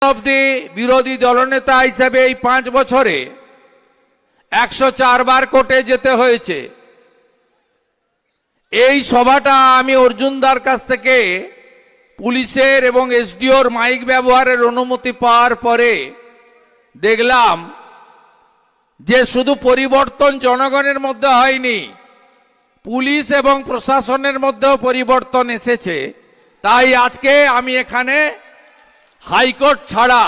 অবধি বিরোধী দলনেতা হিসেবে এই 5 বছরে 104 বার কোর্টে যেতে হয়েছে। এই সভাটা আমি অর্জুনদার কাছ থেকে পুলিশের এবং এসডিওর মাইক ব্যবহারের অনুমতি পাওয়ার পরে দেখলাম যে শুধু পরিবর্তন জনগণের মধ্যে হয়নি, পুলিশ এবং প্রশাসনের মধ্যেও পরিবর্তন এসেছে। তাই আজকে আমি এখানে হাইকোর্ট ছাড়া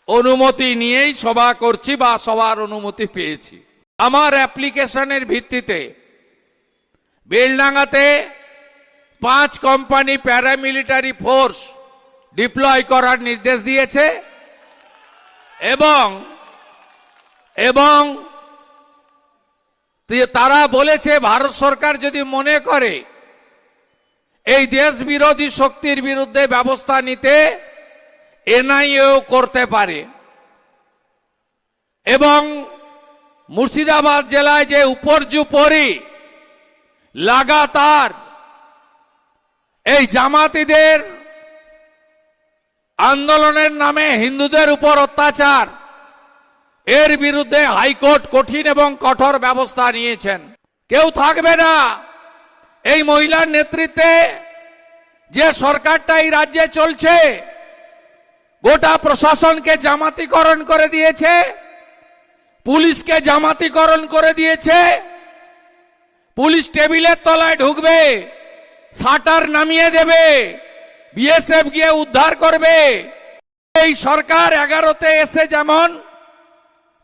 অনুমতি নিয়েই সভা করছি বা সভার অনুমতি পেয়েছি। আমার অ্যাপ্লিকেশনের ভিত্তিতে বেলডাঙ্গাতে 5 কোম্পানি প্যারামিলিটারি ফোর্স ডিপ্লয় করার নির্দেশ দিয়েছে এবং তারা বলেছে ভারত সরকার যদি মনে করে এই দেশ বিরোধী শক্তির বিরুদ্ধে ব্যবস্থা নিতে এনআইএও করতে পারে। এবং মুর্শিদাবাদ জেলায় যে উপর্যুপরি লাগাতার এই জামাতিদের আন্দোলনের নামে হিন্দুদের উপর অত্যাচার, এর বিরুদ্ধে হাইকোর্ট কঠিন এবং কঠোর ব্যবস্থা নিয়েছেন। কেউ থাকবে না এই মহিলার নেতৃত্বে যে সরকারটা এই রাজ্যে চলছে, গোটা প্রশাসনকে জামাতিকরণ করে দিয়েছে, পুলিশকে জামাতিকরণ করে দিয়েছে। পুলিশ টেবিলের তলায় ঢুকবে, শাটার নামিয়ে দেবে, বিএসএফ গিয়ে উদ্ধার করবে। এই সরকার 11তে এসে যেমন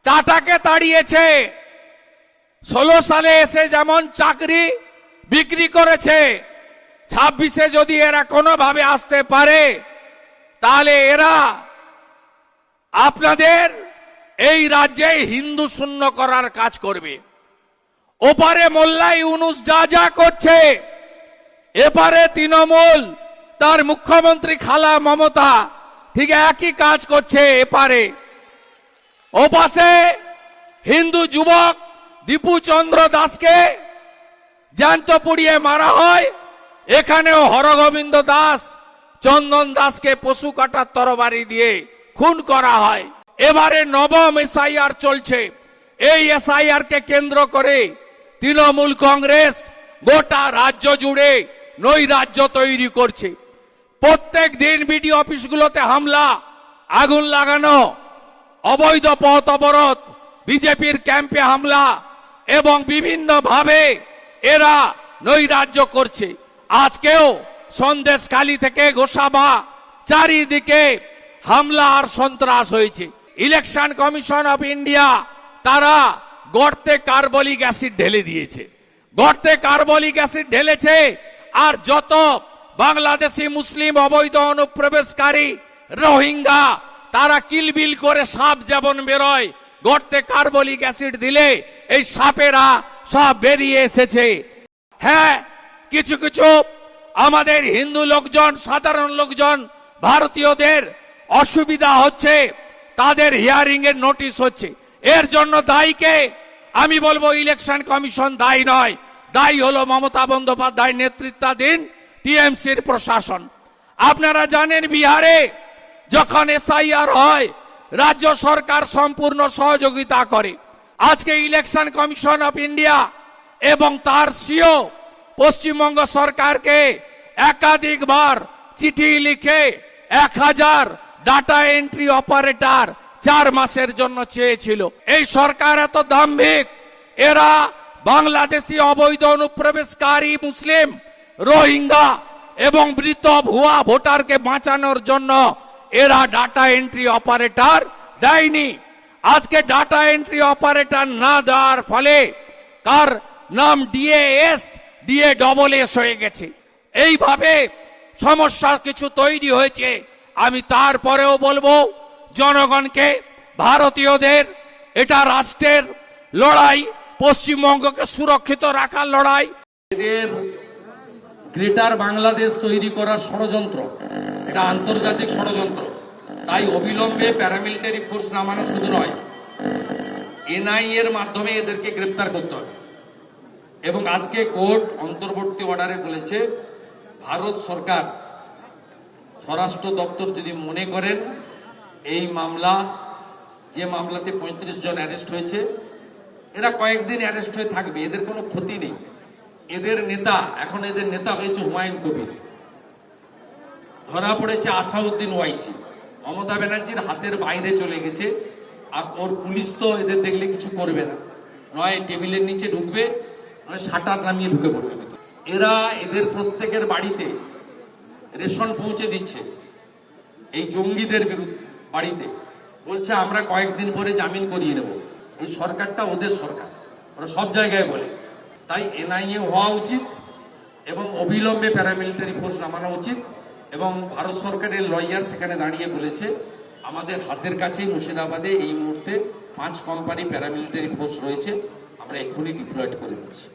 টাটাকে তাড়িয়েছে, 16 সালে এসে যেমন চাকরি বিক্রি করেছে, 26-এ যদি এরা কোনোভাবে আসতে পারে তাহলে এরা আপনাদের এই রাজ্যে হিন্দু শূন্য করার কাজ করবে। ওপারে মোল্লা ইউনুস যা যা করছে, এপারে তৃণমূল তার মুখ্যমন্ত্রী খালা মমতা ঠিক একই কাজ করছে। এপারে ওপাশে হিন্দু যুবক দীপু চন্দ্র দাসকে জ্যান্ত পুড়িয়ে মারা হয়, এখানেও হরগোবিন্দ দাস চন্দন দাসকে পশু কাটার তরবারি দিয়ে খুন করা হয়। এবারে নবম এসআইআর চলছে। এই এসআইআর কে কেন্দ্র করে তৃণমূল কংগ্রেস গোটা রাজ্য জুড়ে নৈরাজ্য তৈরি করছে। প্রত্যেক দিন বিডিও অফিসগুলোতে হামলা, আগুন লাগানো, অবৈধ পথ অবরোধ, বিজেপির ক্যাম্পে হামলা এবং বিভিন্ন ভাবে এরা নৈরাজ্য করছে। আজকেও সন্দেশখালী থেকে গোসাবা চারিদিকে হামলা আর সন্ত্রাস হয়েছে। ইলেকশন কমিশন অফ ইন্ডিয়া তারা গর্তে কার্বলিক অ্যাসিড ঢেলে দিয়েছে, গর্তে কার্বলিক অ্যাসিড ঢেলেছে। আর যত বাংলাদেশি মুসলিম অবৈধ অনুপ্রবেশকারী রোহিঙ্গা তারা কিলবিল করে সাপ যেমন বেরোয়, গর্তে কার্বলিক অ্যাসিড দিলে এই সাপেরা সব বেরিয়ে এসেছে। হ্যাঁ, কিছু কিছু আমাদের হিন্দু লোকজন, সাধারণ লোকজন, ভারতীয়দের অসুবিধা হচ্ছে, তাদের হিয়ারিং এর নোটিশ হচ্ছে। এর জন্য দায়ীকে আমি বলবো ইলেকশন কমিশন দায়ী নয়, দায়ী হলো মমতা বন্দ্যোপাধ্যায় নেতৃত্বাধীন টিএমসির প্রশাসন। আপনারা জানেন বিহারে যখন এসআইআর হয় রাজ্য সরকার সম্পূর্ণ সহযোগিতা করে। আজকে ইলেকশন কমিশন অফ ইন্ডিয়া এবং তার সিও পশ্চিমবঙ্গ সরকারকে একাধিকবার চিঠি লিখে 1000 ডাটা এন্ট্রি অপারেটর 4 মাসের জন্য চেয়েছিল। এই সরকার এত দাম্ভিক, এরা বাংলাদেশি অবৈধ অনুপ্রবেশকারী মুসলিম, রোহিঙ্গা এবং মৃত ভুয়া ভোটারকে বাঁচানোর জন্য এরা ডাটা এন্ট্রি অপারেটর দেয়নি। আজকে ডাটা এন্ট্রি অপারেটর না দেওয়ার ফলে কার নাম ডিএএস DASS হয়ে গেছে। এইভাবে সমস্যা কিছু তৈরি হয়েছে। আমি তারপরেও বলবো জনগণকে, ভারতীয়দের, এটা রাষ্ট্রের লড়াই, পশ্চিমবঙ্গকে সুরক্ষিত রাখার লড়াই। এদের গ্রেটার বাংলাদেশ তৈরি করার ষড়যন্ত্র, এটা আন্তর্জাতিক ষড়যন্ত্র। তাই অবিলম্বে প্যারামিলিটারি ফোর্স নামানো শুধু নয়, এনআইএ এর মাধ্যমে এদেরকে গ্রেপ্তার করতে হবে। এবং আজকে কোর্ট অন্তর্বর্তী অর্ডারে বলেছে ভারত সরকার স্বরাষ্ট্র দপ্তর যদি মনে করেন এই মামলা, যে মামলাতে 35 জন অ্যারেস্ট হয়েছে, এরা কয়েকদিন অ্যারেস্ট হয়ে থাকবে, এদের কোনো ক্ষতি নেই। এদের নেতা, এখন এদের নেতা হয়েছে হুমায়ুন কবির, ধরা পড়েছে আসাউদ্দিন ওয়াইসি, মমতা ব্যানার্জির হাতের বাইরে চলে গেছে। আর ওর পুলিশ তো এদের দেখলে কিছু করবে না, নয় টেবিলের নিচে ঢুকবে, নয় শাটার নামিয়ে ঢুকে পড়বে ভিতরে। এরা এদের প্রত্যেকের বাড়িতে রেশন পৌঁছে দিচ্ছে এই জঙ্গিদের বিরুদ্ধে, বাড়িতে বলছে আমরা কয়েকদিন পরে জামিন করিয়ে নেব। এই সরকারটা ওদের সরকার, ওরা সব জায়গায় বলে। তাই এনআইএ হওয়া উচিত এবং অবিলম্বে প্যারামিলিটারি ফোর্স নামানো উচিত। এবং ভারত সরকারের লয়ার সেখানে দাঁড়িয়ে বলেছে আমাদের হাতের কাছেই মুর্শিদাবাদে এই মুহূর্তে 5 কোম্পানি প্যারামিলিটারি ফোর্স রয়েছে, আমরা এখনই ডিপ্লয়েড করে দিচ্ছি।